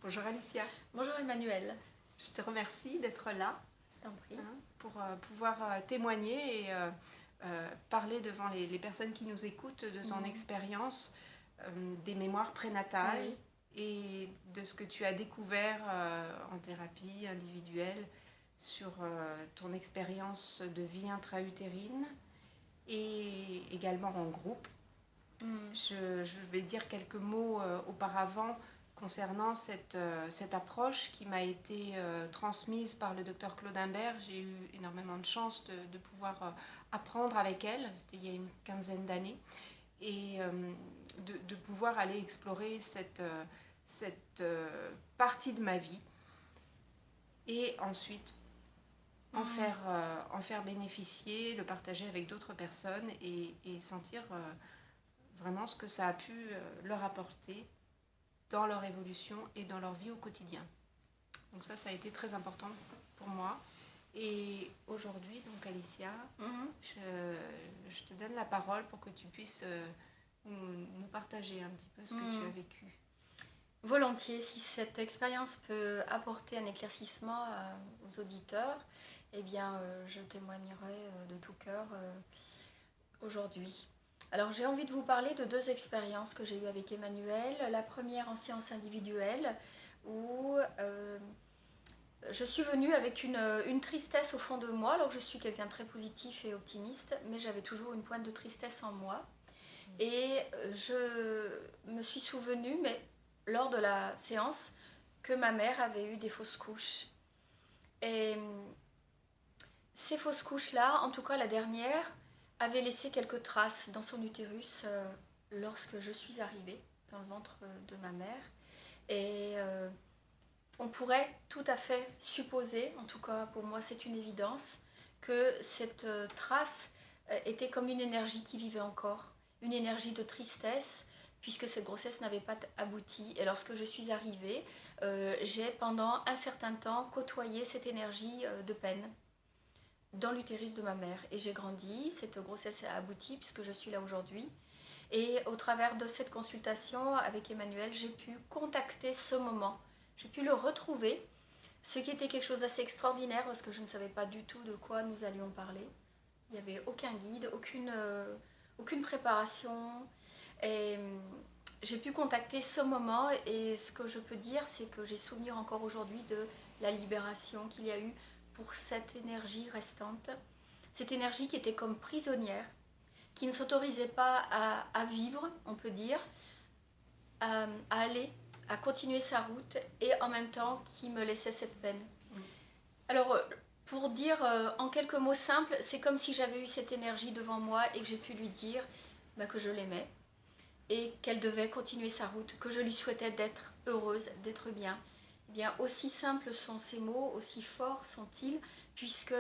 Bonjour Alicia, Bonjour Emmanuel, je te remercie d'être là je t'en prie. pour pouvoir témoigner et parler devant les personnes qui nous écoutent de ton expérience, des mémoires prénatales Oui. et de ce que tu as découvert en thérapie individuelle sur ton expérience de vie intra-utérine et également en groupe. Je vais dire quelques mots auparavant concernant cette approche qui m'a été transmise par le docteur Claude Imbert. J'ai eu énormément de chance de pouvoir apprendre avec elle, c'était il y a une quinzaine d'années, et de pouvoir aller explorer cette partie de ma vie et ensuite en faire bénéficier, le partager avec d'autres personnes et sentir vraiment ce que ça a pu leur apporter dans leur évolution et dans leur vie au quotidien. Donc ça a été très important pour moi. Et aujourd'hui, donc Alicia, je te donne la parole pour que tu puisses nous partager un petit peu ce que tu as vécu. Volontiers, si cette expérience peut apporter un éclaircissement aux auditeurs, eh bien, je témoignerai de tout cœur aujourd'hui. Alors, j'ai envie de vous parler de deux expériences que j'ai eues avec Emmanuel. La première en séance individuelle, où je suis venue avec une tristesse au fond de moi. Alors, je suis quelqu'un de très positif et optimiste, mais j'avais toujours une pointe de tristesse en moi. Et je me suis souvenue, mais lors de la séance, que ma mère avait eu des fausses couches. Et ces fausses couches-là, en tout cas la dernière, avait laissé quelques traces dans son utérus lorsque je suis arrivée dans le ventre de ma mère. Et on pourrait tout à fait supposer, en tout cas pour moi c'est une évidence, que cette trace était comme une énergie qui vivait encore, une énergie de tristesse, puisque cette grossesse n'avait pas abouti. Et lorsque je suis arrivée, j'ai pendant un certain temps côtoyé cette énergie de peine dans l'utérus de ma mère. Et j'ai grandi, cette grossesse a abouti puisque je suis là aujourd'hui. Et au travers de cette consultation avec Emmanuel, j'ai pu contacter ce moment. J'ai pu le retrouver, ce qui était quelque chose d'assez extraordinaire parce que je ne savais pas du tout de quoi nous allions parler. Il n'y avait aucun guide, aucune préparation. Et j'ai pu contacter ce moment et ce que je peux dire, c'est que j'ai souvenir encore aujourd'hui de la libération qu'il y a eu pour cette énergie restante. Cette énergie qui était comme prisonnière, qui ne s'autorisait pas à vivre, on peut dire, à aller, à continuer sa route et en même temps qui me laissait cette peine. Alors, pour dire en quelques mots simples, c'est comme si j'avais eu cette énergie devant moi et que j'ai pu lui dire que je l'aimais et qu'elle devait continuer sa route, que je lui souhaitais d'être heureuse, d'être bien. Eh bien, aussi simples sont ces mots, aussi forts sont-ils, puisque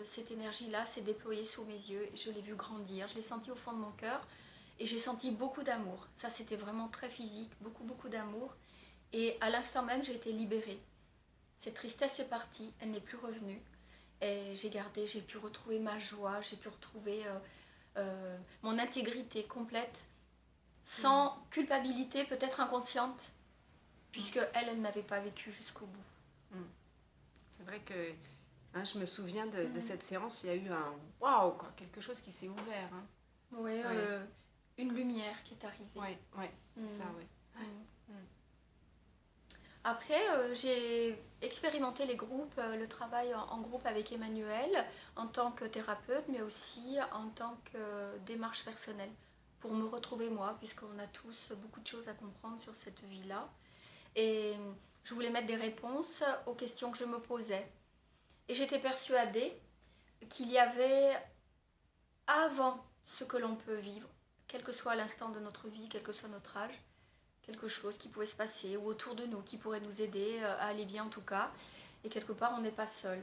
cette énergie-là s'est déployée sous mes yeux et je l'ai vue grandir, je l'ai sentie au fond de mon cœur et j'ai senti beaucoup d'amour. Ça, c'était vraiment très physique, beaucoup d'amour. Et à l'instant même, j'ai été libérée. Cette tristesse est partie, elle n'est plus revenue. Et j'ai pu retrouver ma joie, j'ai pu retrouver mon intégrité complète, sans culpabilité, peut-être inconsciente, puisque elle n'avait pas vécu jusqu'au bout. C'est vrai que je me souviens de cette séance, il y a eu un waouh, quelque chose qui s'est ouvert. Oui, une lumière qui est arrivée. Oui, c'est ça, oui. Après, j'ai expérimenté les groupes, le travail en groupe avec Emmanuel en tant que thérapeute, mais aussi en tant que démarche personnelle, pour me retrouver moi, puisqu'on a tous beaucoup de choses à comprendre sur cette vie-là. Et je voulais mettre des réponses aux questions que je me posais. Et j'étais persuadée qu'il y avait, avant ce que l'on peut vivre, quel que soit l'instant de notre vie, quel que soit notre âge, quelque chose qui pouvait se passer ou autour de nous qui pourrait nous aider à aller bien en tout cas. Et quelque part, on n'est pas seul.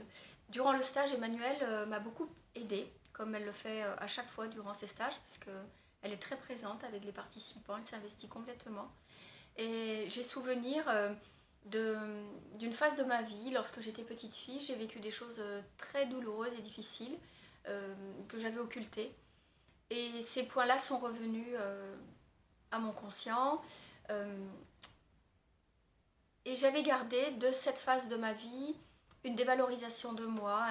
Durant le stage, Emmanuel m'a beaucoup aidée, comme elle le fait à chaque fois durant ses stages, parce qu'elle est très présente avec les participants, elle s'investit complètement. Et j'ai souvenir d'une phase de ma vie, lorsque j'étais petite fille, j'ai vécu des choses très douloureuses et difficiles que j'avais occultées. Et ces points-là sont revenus à mon conscient. Et j'avais gardé de cette phase de ma vie une dévalorisation de moi,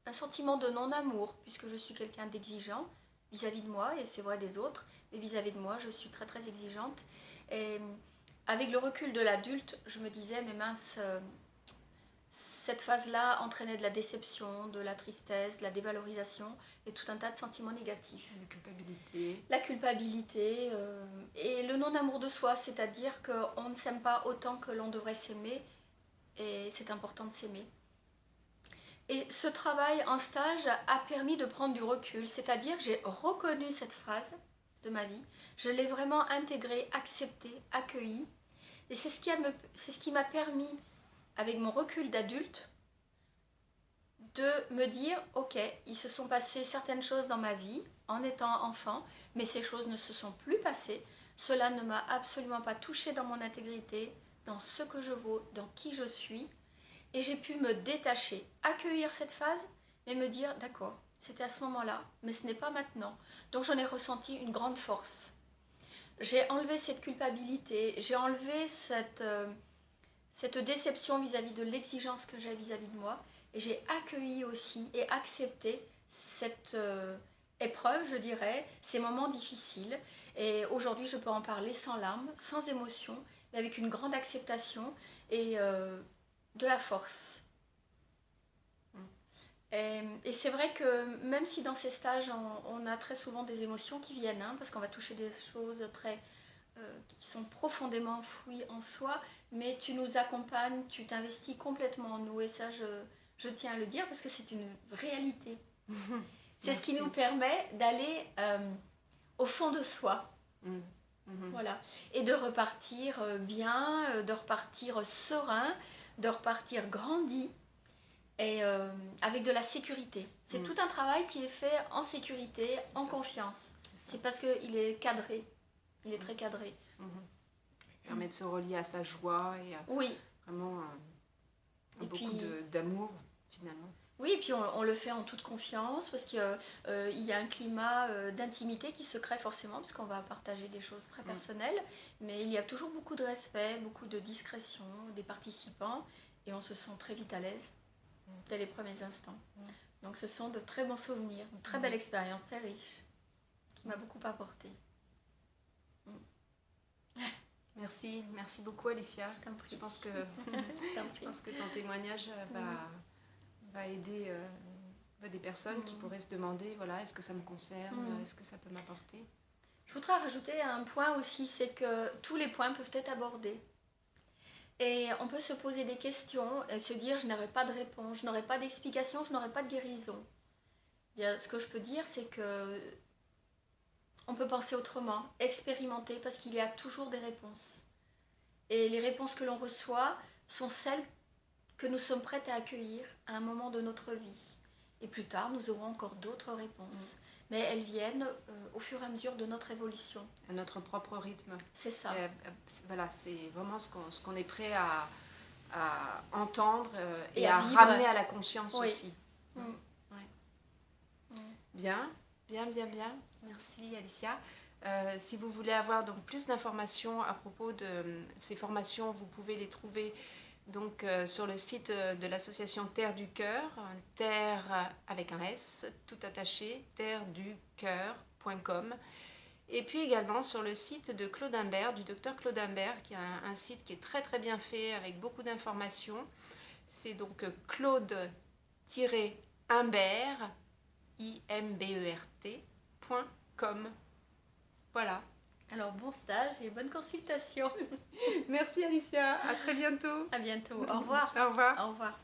un sentiment de non-amour, puisque je suis quelqu'un d'exigeant vis-à-vis de moi, et c'est vrai des autres, mais vis-à-vis de moi, je suis très très exigeante. Et avec le recul de l'adulte, je me disais, mais mince, cette phase-là entraînait de la déception, de la tristesse, de la dévalorisation et tout un tas de sentiments négatifs. La culpabilité. La culpabilité et le non-amour de soi, c'est-à-dire qu'on ne s'aime pas autant que l'on devrait s'aimer et c'est important de s'aimer. Et ce travail en stage a permis de prendre du recul, c'est-à-dire que j'ai reconnu cette phrase de ma vie, je l'ai vraiment intégrée, acceptée, accueillie et c'est ce qui m'a permis, avec mon recul d'adulte, de me dire, ok, il se sont passées certaines choses dans ma vie en étant enfant, mais ces choses ne se sont plus passées. Cela ne m'a absolument pas touchée dans mon intégrité, dans ce que je vaux, dans qui je suis. Et j'ai pu me détacher, accueillir cette phase, mais me dire, d'accord, c'était à ce moment-là, mais ce n'est pas maintenant. Donc j'en ai ressenti une grande force. J'ai enlevé cette culpabilité, j'ai enlevé cette déception vis-à-vis de l'exigence que j'ai vis-à-vis de moi. Et j'ai accueilli aussi et accepté cette épreuve, je dirais, ces moments difficiles. Et aujourd'hui, je peux en parler sans larmes, sans émotion, mais avec une grande acceptation et de la force. Et c'est vrai que même si dans ces stages, on a très souvent des émotions qui viennent, hein, parce qu'on va toucher des choses qui sont profondément enfouies en soi, mais tu nous accompagnes, tu t'investis complètement en nous. Et ça, je tiens à le dire parce que c'est une réalité. C'est ce qui nous permet d'aller au fond de soi. Voilà. Et de repartir bien, de repartir serein, de repartir grandi et avec de la sécurité. C'est tout un travail qui est fait en sécurité, en confiance. C'est parce qu'il est cadré. Il est très cadré. Il permet de se relier à sa joie et vraiment beaucoup d'amour finalement. Oui, et puis on le fait en toute confiance parce qu'il y a un climat d'intimité qui se crée forcément parce qu'on va partager des choses très personnelles, mais il y a toujours beaucoup de respect, beaucoup de discrétion des participants et on se sent très vite à l'aise dès les premiers instants. Donc ce sont de très bons souvenirs, une très belle expérience, très riche, qui m'a beaucoup apporté. Merci beaucoup Alicia. Je t'en prie. Je pense que ton témoignage va aider des personnes qui pourraient se demander, voilà, est-ce que ça me concerne, est-ce que ça peut m'apporter. Je voudrais rajouter un point aussi, c'est que tous les points peuvent être abordés. Et on peut se poser des questions et se dire, je n'aurai pas de réponse, je n'aurai pas d'explication, je n'aurai pas de guérison. Ce que je peux dire, c'est que on peut penser autrement, expérimenter, parce qu'il y a toujours des réponses. Et les réponses que l'on reçoit sont celles que nous sommes prêtes à accueillir à un moment de notre vie. Et plus tard, nous aurons encore d'autres réponses. Mais elles viennent au fur et à mesure de notre évolution. À notre propre rythme. C'est ça. Voilà, c'est vraiment ce qu'on est prêt à entendre et à ramener à la conscience aussi. Bien. Merci Alicia. Si vous voulez avoir donc plus d'informations à propos de ces formations, vous pouvez les trouver donc sur le site de l'association Terre du Cœur, terre avec un S, tout attaché, terreducoeur.com. Et puis également sur le site de Claude Imbert, du docteur Claude Imbert, qui a un site qui est très très bien fait avec beaucoup d'informations. C'est donc Claude-Imbert, imbert.com. Voilà. Alors bon stage et bonne consultation. Merci Alicia, à très bientôt. À bientôt. Au revoir. Au revoir. Au revoir.